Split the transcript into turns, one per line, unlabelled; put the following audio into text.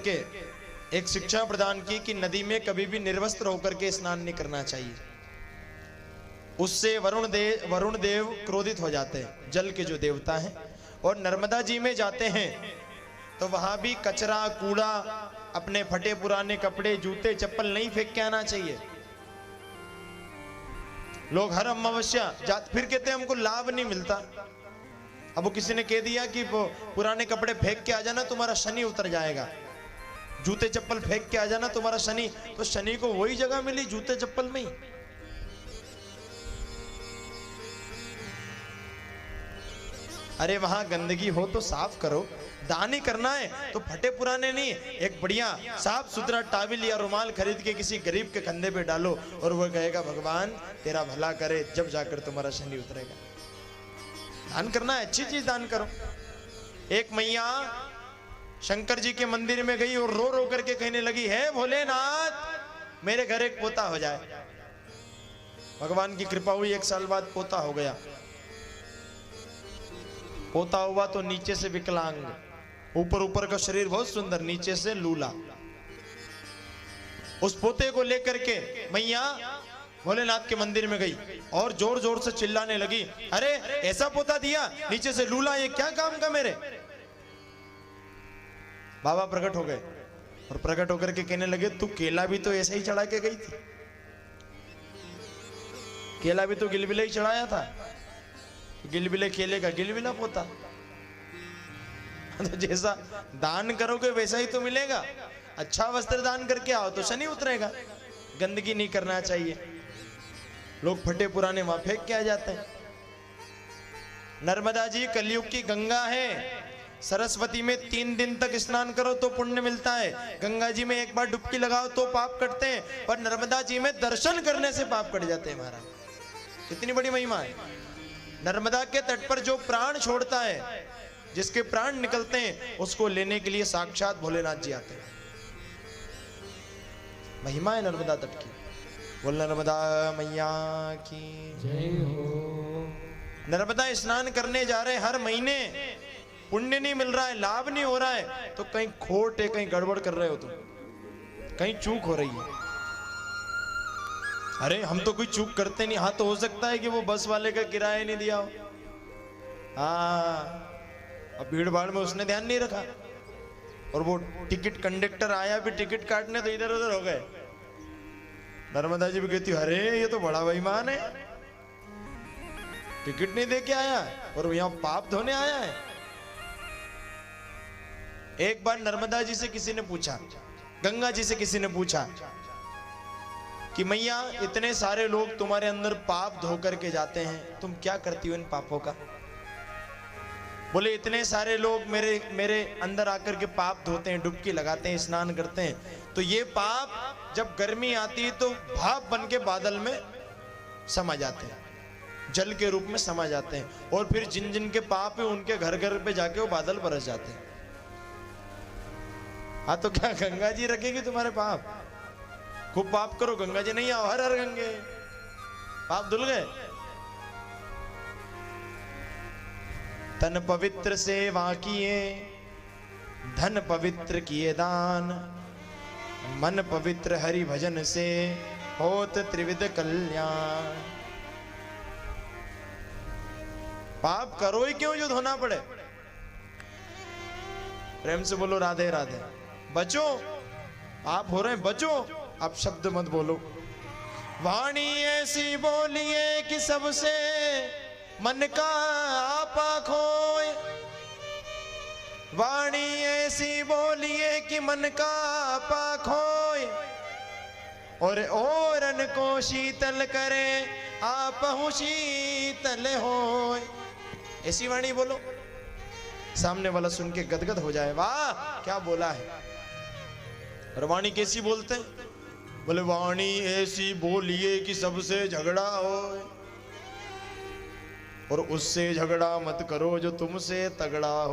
करके एक शिक्षा प्रदान की कि नदी में कभी भी निर्वस्त्र होकर के स्नान नहीं करना चाहिए। उससे वरुण देव क्रोधित हो जाते हैं, जल के जो देवता हैं। और नर्मदा जी में जाते हैं तो वहां भी कचरा कूड़ा, अपने फटे पुराने कपड़े जूते चप्पल नहीं फेंक के आना चाहिए। लोग हर अमावस्या जाते फिर कहते हैं हमको लाभ नहीं मिलता। अब वो किसी ने कह दिया कि पुराने कपड़े फेंक के आ जाना तुम्हारा शनि उतर जाएगा, जूते चप्पल फेंक के आ जाना तुम्हारा शनि, तो शनि को वही जगह मिली जूते चप्पल में ही। अरे वहां गंदगी हो तो साफ करो, दान ही करना है तो फटे पुराने नहीं, एक बढ़िया साफ सुथरा टाविल या रुमाल खरीद के किसी गरीब के कंधे पे डालो और वो कहेगा भगवान तेरा भला करे, जब जाकर तुम्हारा शनि उतरेगा। दान करना है, अच्छी चीज दान करो। एक मैया शंकर जी के मंदिर में गई और रो रो करके कहने लगी, है भोलेनाथ मेरे घर एक पोता हो जाए। भगवान की कृपा हुई, 1 साल बाद पोता हो गया। पोता हुआ तो नीचे से विकलांग, ऊपर का शरीर बहुत सुंदर, नीचे से लूला। उस पोते को लेकर के मैया भोलेनाथ के मंदिर में गई और जोर जोर से चिल्लाने लगी, अरे ऐसा पोता दिया, नीचे से लूला, ये क्या काम का मेरे। बाबा प्रकट हो गए और प्रकट होकर के कहने लगे, तू केला भी तो ऐसे ही चढ़ा के गई थी, केला भी तो गिलबिले ही चढ़ाया था, गिलबिले केले का गिलबिला पोता। तो जैसा दान करोगे वैसा ही तो मिलेगा। अच्छा वस्त्र दान करके आओ तो शनि उतरेगा। गंदगी नहीं करना चाहिए, लोग फटे पुराने वहां फेंक के आ जाते हैं। नर्मदा जी कलयुग की गंगा है। सरस्वती में 3 दिन तक स्नान करो तो पुण्य मिलता है, गंगा जी में एक बार डुबकी लगाओ तो पाप कटते हैं, पर नर्मदा जी में दर्शन करने से पाप कट जाते हैं। महाराज कितनी बड़ी महिमा है। नर्मदा के तट पर जो प्राण छोड़ता है, जिसके प्राण निकलते हैं, उसको लेने के लिए साक्षात भोलेनाथ जी आते हैं। महिमा है नर्मदा तट की। बोल नर्मदा मैया की जय हो। नर्मदा स्नान करने जा रहे, हर महीने पुण्य नहीं मिल रहा है, लाभ नहीं हो रहा है, तो कहीं खोट है, कहीं गड़बड़ कर रहे हो तुम, कहीं चूक हो रही है। अरे हम तो कोई चूक करते नहीं। हाँ तो हो सकता है कि वो बस वाले का किराया नहीं दिया हो, हाँ अब भीड़ भाड़ में उसने ध्यान नहीं रखा, और वो टिकट कंडक्टर आया भी टिकट काटने तो इधर उधर हो गए। नर्मदा जी भी कहती, अरे ये तो बड़ा बेईमान है, टिकट नहीं दे के आया और यहाँ पाप धोने आया है। एक बार नर्मदा जी से किसी ने पूछा, गंगा जी से किसी ने पूछा कि मैया इतने सारे लोग तुम्हारे अंदर पाप धो करके जाते हैं, तुम क्या करती हो इन पापों का। बोले इतने सारे लोग मेरे अंदर आकर के पाप धोते हैं, डुबकी लगाते हैं, स्नान करते हैं, तो ये पाप जब गर्मी आती है तो भाप बन के बादल में समा जाते हैं, जल के रूप में समा जाते हैं, और फिर जिन जिन के पाप है उनके घर घर पे जाके वो बादल बरस जाते हैं। हाँ तो क्या गंगा जी रखेगी तुम्हारे पाप। खूब पाप करो, गंगा जी नहीं आओ, हर हर गंगे, पाप धुल गए। तन पवित्र सेवा किए, धन पवित्र किए दान, मन पवित्र हरि भजन से होत त्रिविध कल्याण। पाप करो ही क्यों जो धोना पड़े। प्रेम से बोलो राधे राधे। बचो, आप हो रहे हैं, बचो, आप शब्द मत बोलो। वाणी ऐसी बोलिए कि सबसे मन का आपा खोए, वाणी ऐसी बोलिए कि मन का आपा खोए, और ओरन को शीतल करे आपहु शीतल होए। ऐसी वाणी बोलो, सामने वाला सुन के गदगद हो जाए, वाह क्या बोला है। और वाणी कैसी बोलते हैं, बोले वाणी ऐसी बोलिए कि सबसे झगड़ा हो, और उससे झगड़ा मत करो जो तुमसे तगड़ा हो।